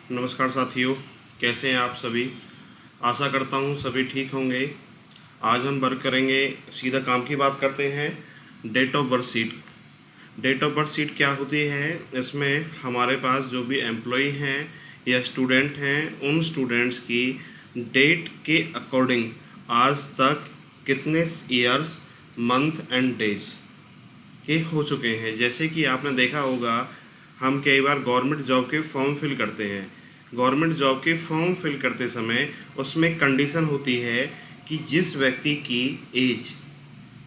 नमस्कार साथियों, कैसे हैं आप सभी। आशा करता हूँ सभी ठीक होंगे। आज हम वर्क करेंगे, सीधा काम की बात करते हैं। Date of birth sheet. Date of birth sheet क्या होती है? इसमें हमारे पास जो भी एम्प्लॉई हैं या स्टूडेंट हैं, उन स्टूडेंट्स की डेट के अकॉर्डिंग आज तक कितने ईयर्स, मंथ एंड डेज के हो चुके हैं। जैसे कि आपने देखा होगा, हम कई बार गवर्नमेंट जॉब के फॉर्म फिल करते हैं। गवर्नमेंट जॉब के फॉर्म फिल करते समय उसमें कंडीशन होती है कि जिस व्यक्ति की एज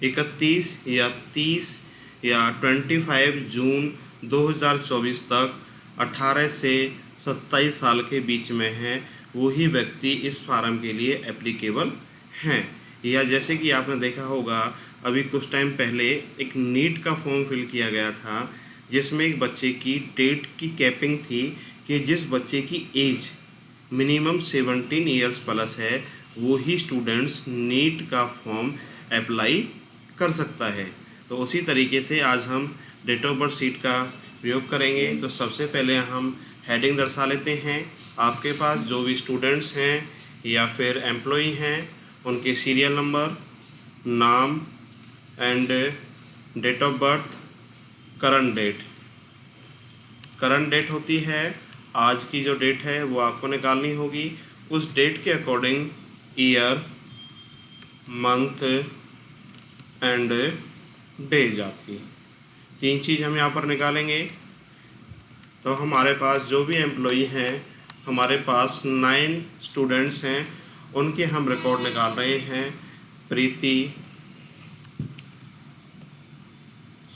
31 या 30 या 25 जून 2024 तक 18 से 27 साल के बीच में है, वही व्यक्ति इस फार्म के लिए एप्लीकेबल हैं। या जैसे कि आपने देखा होगा, अभी कुछ टाइम पहले एक नीट का फॉर्म फिल किया गया था, जिसमें एक बच्चे की डेट की कैपिंग थी कि जिस बच्चे की एज मिनिमम 17 ईयर्स प्लस है, वो ही स्टूडेंट्स नीट का फॉर्म अप्लाई कर सकता है। तो उसी तरीके से आज हम डेट ऑफ बर्थ शीट का प्रयोग करेंगे। तो सबसे पहले हम हेडिंग दर्शा लेते हैं। आपके पास जो भी स्टूडेंट्स हैं या फिर एम्प्लॉई हैं, उनके सीरियल नंबर, नाम and date of birth, current date. Current date होती है आज की जो डेट है वो आपको निकालनी होगी। उस डेट के according year, month and days आपकी तीन चीज़ हम यहाँ पर निकालेंगे। तो हमारे पास जो भी एम्प्लॉई हैं, हमारे पास 9 स्टूडेंट्स हैं, उनके हम रिकॉर्ड निकाल रहे हैं। प्रीति,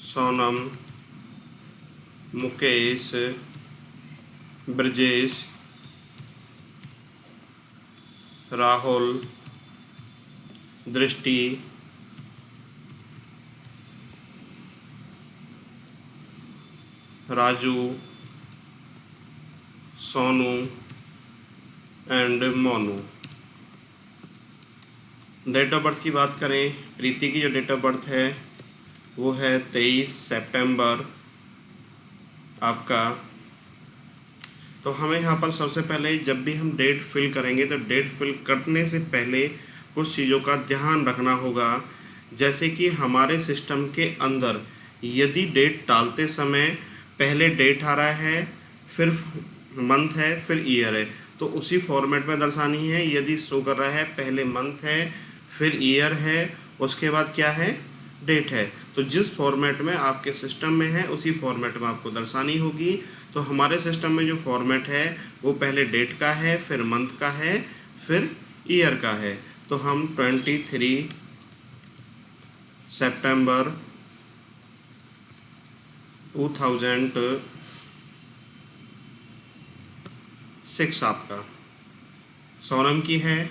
Sonam, Mukesh, Brajesh, Rahul, Drishti, Raju, Sonu and Monu. Date of birth की बात करें, प्रीति की जो डेट ऑफ बर्थ है वो है 23 सितंबर आपका। तो हमें यहाँ पर सबसे पहले जब भी हम डेट फिल करेंगे तो डेट फिल करने से पहले कुछ चीज़ों का ध्यान रखना होगा। जैसे कि हमारे सिस्टम के अंदर यदि डेट डालते समय पहले डेट आ रहा है, फिर मंथ है, फिर ईयर है, तो उसी फॉर्मेट में दर्शानी है। यदि शो कर रहा है पहले मंथ है, फिर ईयर है, उसके बाद क्या है, डेट है, तो जिस फॉर्मेट में आपके सिस्टम में है उसी फॉर्मेट में आपको दर्शानी होगी। तो हमारे सिस्टम में जो फॉर्मेट है वो पहले डेट का है, फिर मंथ का है, फिर ईयर का है। तो हम 23 सितंबर 2006 आपका। सोनम की है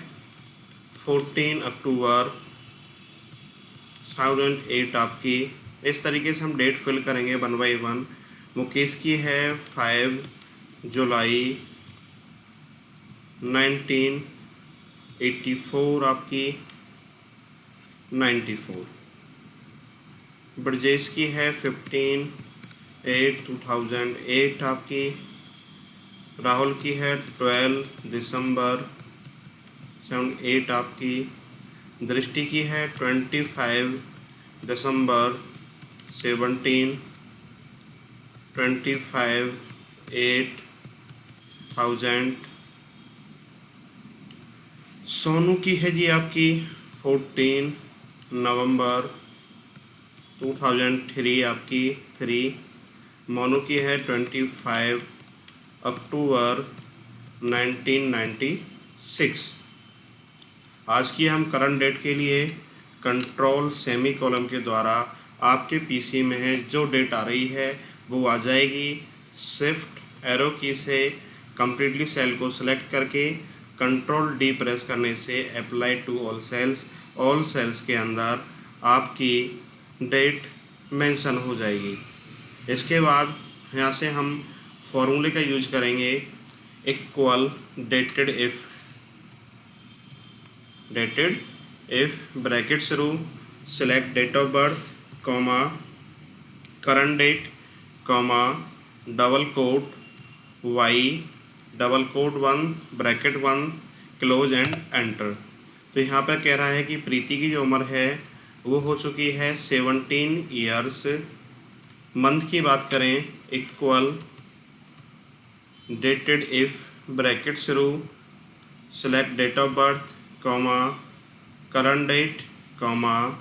14 अक्टूबर 2008 आपकी। इस तरीके से हम डेट फिल करेंगे 1 बाई 1। मुकेश की है 5 जुलाई 1984 आपकी, 94। ब्रजेश की है 15/8/2008 आपकी। राहुल की है 12 दिसंबर 78 आपकी। दृष्टि की है 25 दिसंबर 17, 25/8/1000। सोनू की है जी आपकी 14 नवंबर 2003 आपकी 3। मोनू की है 25 अक्टूबर 1996। आज की हम करंट डेट के लिए कंट्रोल सेमी कॉलम के द्वारा आपके पीसी में है जो डेट आ रही है वो आ जाएगी। शिफ्ट एरो की से कम्प्लीटली सेल को सिलेक्ट करके कंट्रोल डी प्रेस करने से अप्लाई टू ऑल सेल्स के अंदर आपकी डेट मेंशन हो जाएगी। इसके बाद यहाँ से हम फॉर्मूले का यूज करेंगे, इक्वल डेटेड इफ ब्रैकेट शुरू, select date of birth comma current date comma double quote y double quote 1 bracket 1 close and enter. तो यहाँ पर कह रहा है कि प्रीति की जो उम्र है वो हो चुकी है 17 ईयर्स। मंथ की बात करें इक्वल डेटेड इफ़ ब्रैकेट शुरू select date of birth comma current date comma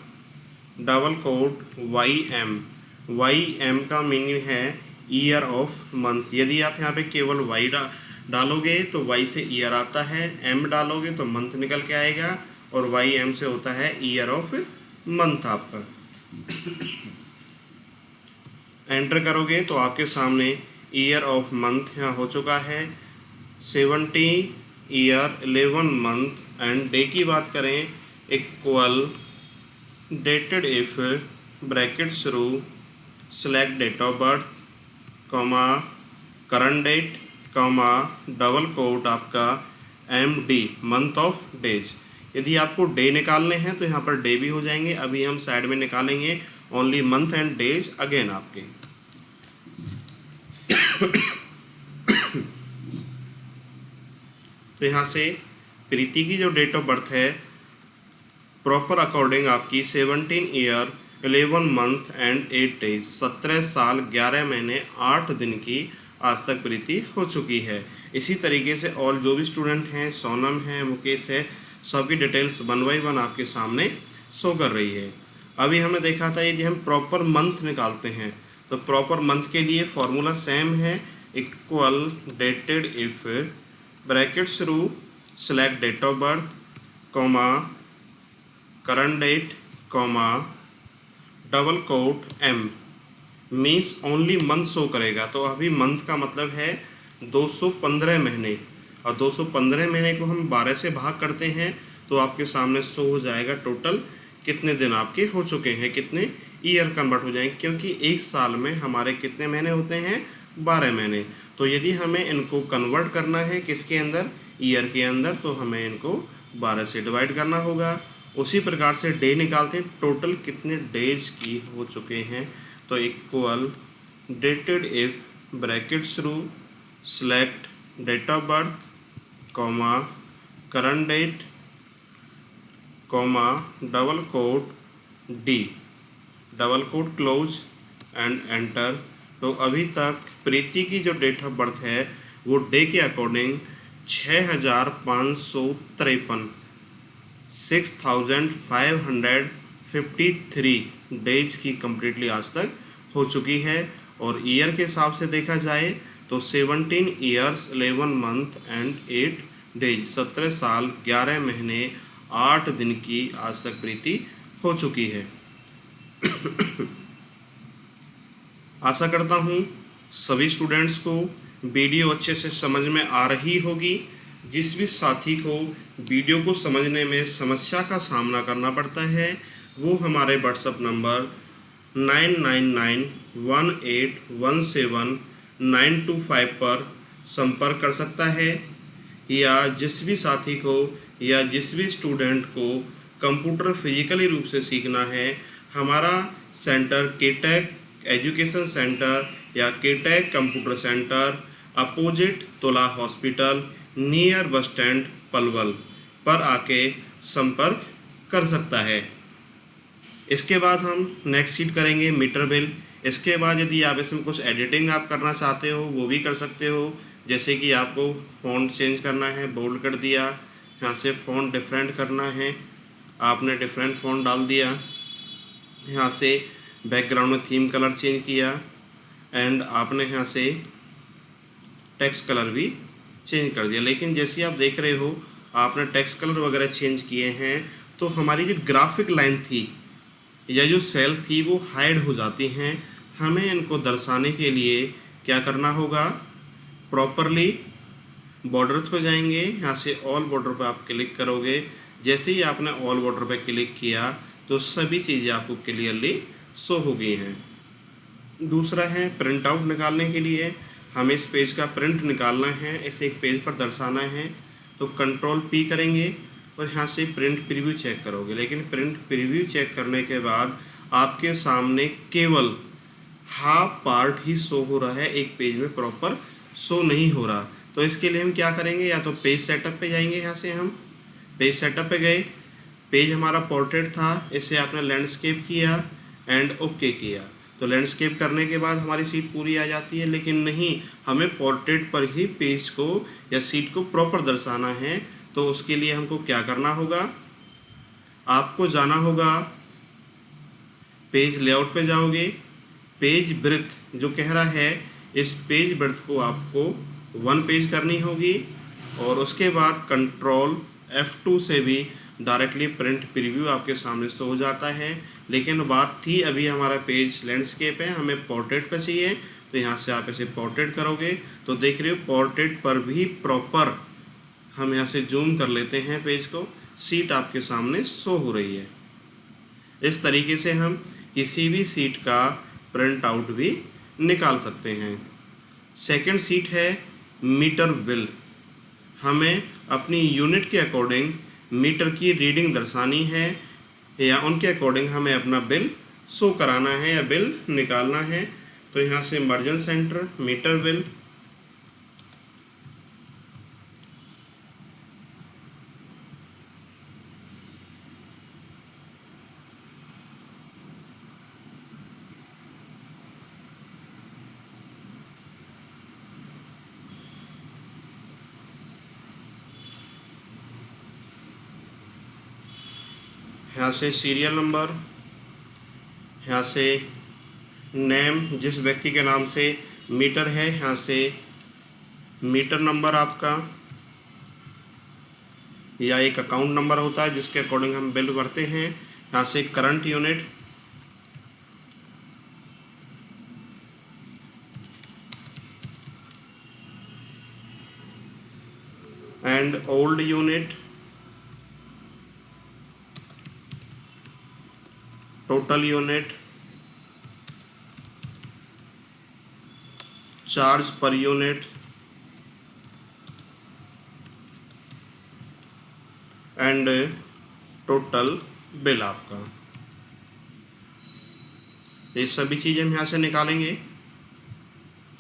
double quote Y M का मीनिंग है ईयर ऑफ मंथ। यदि आप यहाँ पे केवल वाई डालोगे तो वाई से ईयर आता है, एम डालोगे तो मंथ निकल के आएगा और वाई एम से होता है ईयर ऑफ मंथ आपका। एंटर करोगे तो आपके सामने ईयर ऑफ मंथ यहाँ हो चुका है 70 ईयर 11 मंथ। एंड डे की बात करें इक्वल डेटेड इफ ब्रैकेट शुरू select date of birth comma current date comma double quote आपका MD मंथ ऑफ डेज। यदि आपको डे निकालने हैं तो यहाँ पर डे भी हो जाएंगे, अभी हम साइड में निकालेंगे only month and days again आपके। तो यहाँ से प्रीति की जो डेट ऑफ बर्थ है प्रॉपर अकॉर्डिंग आपकी 17 ईयर 11 मंथ एंड 8 डेज 17 साल 11 महीने 8 दिन की आज तक प्रीति हो चुकी है। इसी तरीके से और जो भी स्टूडेंट हैं, सोनम है, मुकेश है, सबकी डिटेल्स 1 बाय 1 आपके सामने शो कर रही है। अभी हमने देखा था यदि हम प्रॉपर मंथ निकालते हैं तो प्रॉपर मंथ के लिए फॉर्मूला सेम है इक्वल डेटेड इफ ब्रैकेट शुरू select date of birth comma current date comma double quote M means only month show करेगा। तो अभी मंथ का मतलब है 215 महीने और 215 महीने को हम 12 से भाग करते हैं तो आपके सामने शो हो जाएगा टोटल कितने दिन आपके हो चुके हैं, कितने ईयर कन्वर्ट हो जाएंगे, क्योंकि एक साल में हमारे कितने महीने होते हैं 12 महीने। तो यदि हमें इनको कन्वर्ट करना है किसके अंदर, ईयर के अंदर, तो हमें इनको 12 से डिवाइड करना होगा। उसी प्रकार से डे निकालते हैं टोटल कितने डेज की हो चुके हैं तो इक्वल डेटेड इफ ब्रैकेट शुरू select date of birth comma current date comma double quote D double quote close and enter. तो अभी तक प्रीति की जो डेट ऑफ बर्थ है वो डे के अकॉर्डिंग 6553 6553 डेज की कम्प्लीटली आज तक हो चुकी है। और ईयर के हिसाब से देखा जाए तो 17 ईयर्स 11 मंथ एंड 8 डेज 17 साल 11 महीने 8 दिन की आज तक प्रीति हो चुकी है। आशा करता हूँ सभी स्टूडेंट्स को वीडियो अच्छे से समझ में आ रही होगी। जिस भी साथी को वीडियो को समझने में समस्या का सामना करना पड़ता है वो हमारे व्हाट्सएप नंबर 9991817925 पर संपर्क कर सकता है। या जिस भी साथी को या जिस भी स्टूडेंट को कंप्यूटर फिजिकली रूप से सीखना है, हमारा सेंटर केटेक एजुकेशन सेंटर या केटेक कंप्यूटर सेंटर अपोजिट तुला hospital near bus stand Palwal पर आके संपर्क कर सकता है। इसके बाद हम नेक्स्ट शीट करेंगे मीटर बिल। इसके बाद यदि आप इसमें कुछ एडिटिंग आप करना चाहते हो वो भी कर सकते हो, जैसे कि आपको फ़ॉन्ट चेंज करना है, बोल्ड कर दिया, यहाँ से फ़ॉन्ट डिफरेंट करना है, आपने डिफरेंट फ़ॉन्ट डाल दिया, यहाँ से बैकग्राउंड में थीम कलर चेंज किया एंड आपने यहाँ से टेक्स्ट कलर भी चेंज कर दिया। लेकिन जैसे आप देख रहे हो आपने टेक्स्ट कलर वगैरह चेंज किए हैं तो हमारी जो ग्राफिक लाइन थी या जो सेल थी वो हाइड हो जाती हैं। हमें इनको दर्शाने के लिए क्या करना होगा, प्रॉपरली बॉर्डर्स पर जाएंगे, यहाँ से ऑल बॉर्डर पर आप क्लिक करोगे। जैसे ही आपने ऑल बॉर्डर पर क्लिक किया तो सभी चीज़ें आपको क्लियरली शो हो गई हैं। दूसरा है प्रिंट आउट निकालने के लिए हमें इस पेज का प्रिंट निकालना है, इसे एक पेज पर दर्शाना है तो कंट्रोल P करेंगे और यहाँ से प्रिंट प्रीव्यू चेक करोगे। लेकिन प्रिंट प्रीव्यू चेक करने के बाद आपके सामने केवल हाफ पार्ट ही शो हो रहा है, एक पेज में प्रॉपर शो नहीं हो रहा। तो इसके लिए हम क्या करेंगे, या तो पेज सेटअप पे जाएंगे, यहाँ से हम पेज सेटअप पे गए, पेज हमारा पोर्ट्रेट था, इसे आपने लैंडस्केप किया एंड ओके किया। तो लैंडस्केप करने के बाद हमारी सीट पूरी आ जाती है, लेकिन नहीं, हमें पोर्ट्रेट पर ही पेज को या सीट को प्रॉपर दर्शाना है। तो उसके लिए हमको क्या करना होगा, आपको जाना होगा पेज लेआउट पे जाओगे, पेज ब्रेड्थ जो कह रहा है, इस पेज ब्रेड्थ को आपको 1 पेज करनी होगी, और उसके बाद कंट्रोल F2 से भी डायरेक्टली प्रिंट प्रीव्यू आपके सामने शो हो जाता है। लेकिन बात थी, अभी हमारा पेज लैंडस्केप है, हमें पोर्ट्रेट पर चाहिए, तो यहाँ से आप इसे पोर्ट्रेट करोगे तो देख रहे हो पोर्ट्रेट पर भी प्रॉपर हम यहाँ से जूम कर लेते हैं पेज को, सीट आपके सामने शो हो रही है। इस तरीके से हम किसी भी सीट का प्रिंट आउट भी निकाल सकते हैं। सेकंड सीट है मीटर बिल। हमें अपनी यूनिट के अकॉर्डिंग मीटर की रीडिंग दर्शानी है, या उनके अकॉर्डिंग हमें अपना बिल शो कराना है या बिल निकालना है। तो यहाँ से मर्जन सेंटर मीटर बिल, यहाँ से सीरियल नंबर, यहाँ से नेम, जिस व्यक्ति के नाम से मीटर है, यहाँ से मीटर नंबर आपका, या एक अकाउंट नंबर होता है जिसके अकॉर्डिंग हम बिल भरते हैं। यहाँ से current unit, and old unit, total unit, charge per unit, and total bill आपका। ये सभी चीज़ें हम यहाँ से निकालेंगे।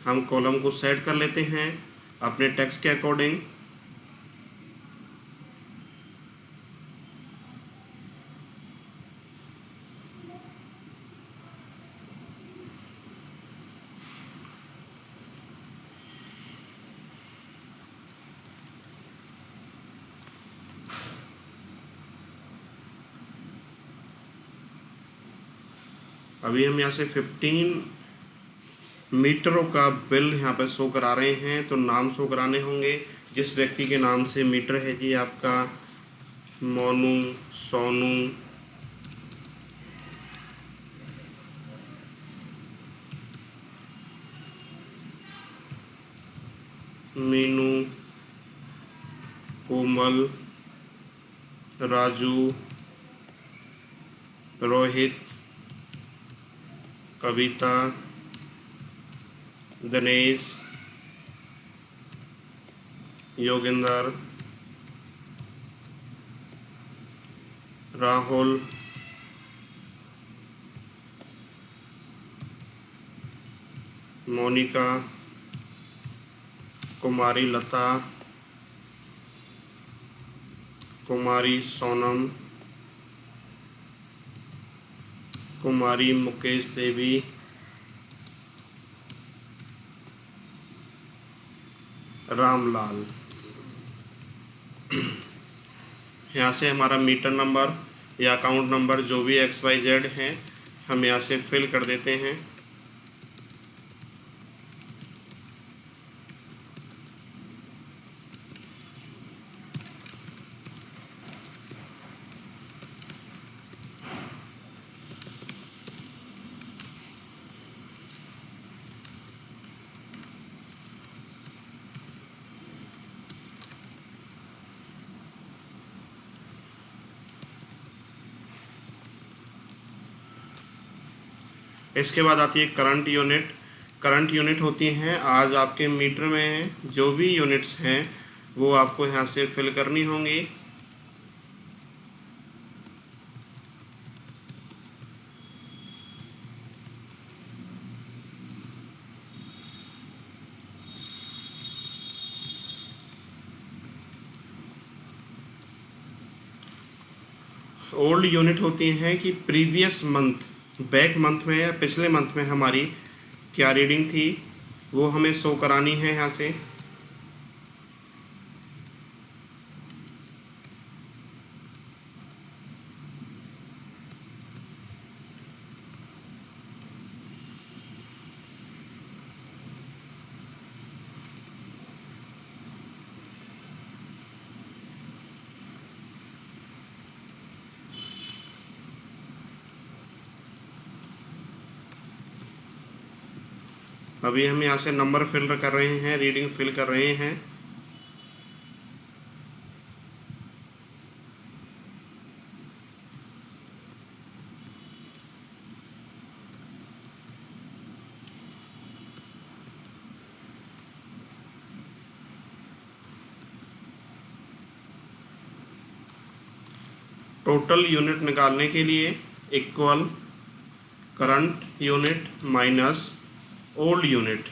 हम कॉलम को सेट कर लेते हैं अपने टेक्स्ट के अकॉर्डिंग। अभी हम यहाँ से 15 मीटरों का बिल यहाँ पर शो करा रहे हैं, तो नाम शो कराने होंगे। जिस व्यक्ति के नाम से मीटर है जी आपका मोनू, सोनू, मीनू, कोमल, राजू, रोहित, कविता, दिनेश, योगिंदर, राहुल, मोनिका, कुमारी लता, कुमारी सोनम, कुमारी मुकेश देवी, रामलाल। यहाँ से हमारा मीटर नंबर या अकाउंट नंबर जो भी XYZ है हम यहाँ से फिल कर देते हैं। इसके बाद आती है करंट यूनिट। करंट यूनिट होती हैं आज आपके मीटर में जो भी यूनिट्स हैं वो आपको यहाँ से फिल करनी होंगी। ओल्ड यूनिट होती हैं कि प्रीवियस मंथ, बैक मंथ में या पिछले मंथ में हमारी क्या रीडिंग थी वो हमें शो करानी है यहाँ से। अभी हम यहाँ से नंबर फिल कर रहे हैं, रीडिंग फिल कर रहे हैं। टोटल यूनिट निकालने के लिए equal current unit minus old unit,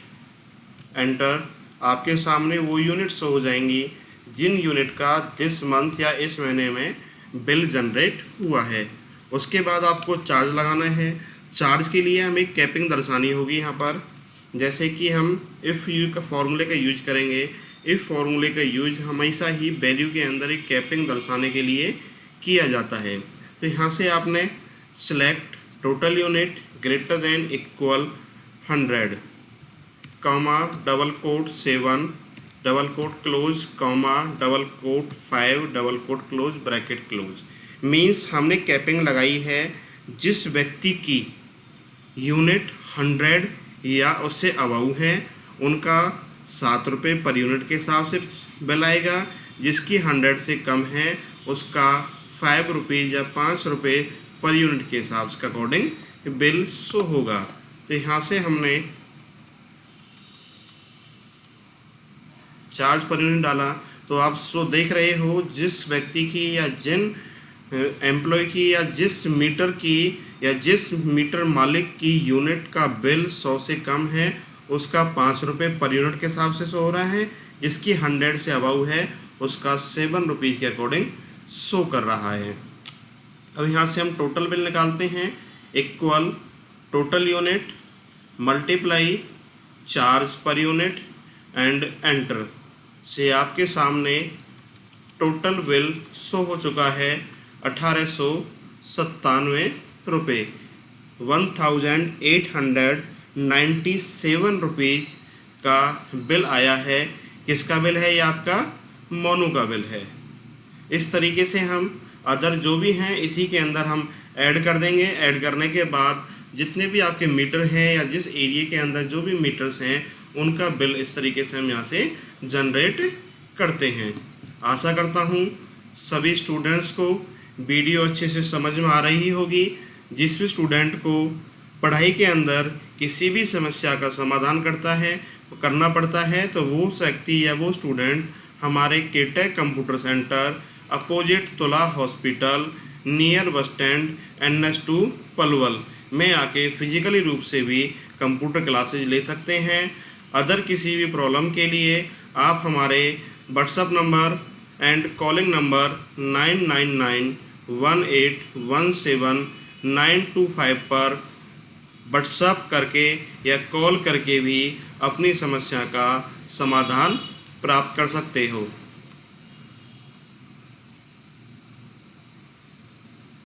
enter. आपके सामने वो यूनिट शो हो जाएंगी जिन यूनिट का दिस मंथ या इस महीने में बिल जनरेट हुआ है। उसके बाद आपको चार्ज लगाना है। चार्ज के लिए हमें कैपिंग दर्शानी होगी यहाँ पर, जैसे कि हम इफ़ यू का फॉर्मूले का यूज करेंगे। इफ़ फॉर्मूले का यूज हमेशा ही वैल्यू के अंदर एक कैपिंग दर्शाने के लिए किया जाता है। तो यहाँ से आपने select total unit greater than equal 100 comma double quote 7 double quote close comma double quote 5 double quote close bracket close. Means हमने कैपिंग लगाई है जिस व्यक्ति की यूनिट 100 या उससे अबव है उनका 7 रुपये पर यूनिट के हिसाब से बिल आएगा। जिसकी 100 से कम है उसका 5 रुपीज़ या 5 रुपये पर यूनिट के हिसाब से अकॉर्डिंग बिल शो होगा। तो यहाँ से हमने चार्ज पर यूनिट डाला तो आप सो देख रहे हो जिस व्यक्ति की या जिन एम्प्लॉय की या जिस मीटर की या जिस मीटर मालिक की यूनिट का बिल 100 से कम है उसका 5 रुपये पर यूनिट के हिसाब से शो हो रहा है। जिसकी 100 से अबव है उसका 7 रुपीज़ के अकॉर्डिंग शो कर रहा है। अब यहाँ से हम टोटल बिल निकालते हैं। Equal total unit multiply charge per unit and enter. से आपके सामने टोटल बिल शो हो चुका है 1897 रुपये, 1897 रुपीज़ का बिल आया है। किसका बिल है? ये आपका मोनू का बिल है। इस तरीके से हम अदर जो भी हैं इसी के अंदर हम ऐड कर देंगे। ऐड करने के बाद जितने भी आपके मीटर हैं या जिस एरिया के अंदर जो भी मीटर्स हैं उनका बिल इस तरीके से हम यहाँ से जनरेट करते हैं। आशा करता हूँ सभी स्टूडेंट्स को वीडियो अच्छे से समझ में आ रही होगी। जिस भी स्टूडेंट को पढ़ाई के अंदर किसी भी समस्या का समाधान करना पड़ता है तो वो व्यक्ति या वो स्टूडेंट हमारे केटेक कंप्यूटर सेंटर अपोजिट तुला hospital near bus stand NS2 Palwal में आके फिजिकली रूप से भी कंप्यूटर क्लासेज ले सकते हैं। अदर किसी भी प्रॉब्लम के लिए आप हमारे WhatsApp number and calling number 9991817925 पर व्हाट्सएप करके या कॉल करके भी अपनी समस्या का समाधान प्राप्त कर सकते हो।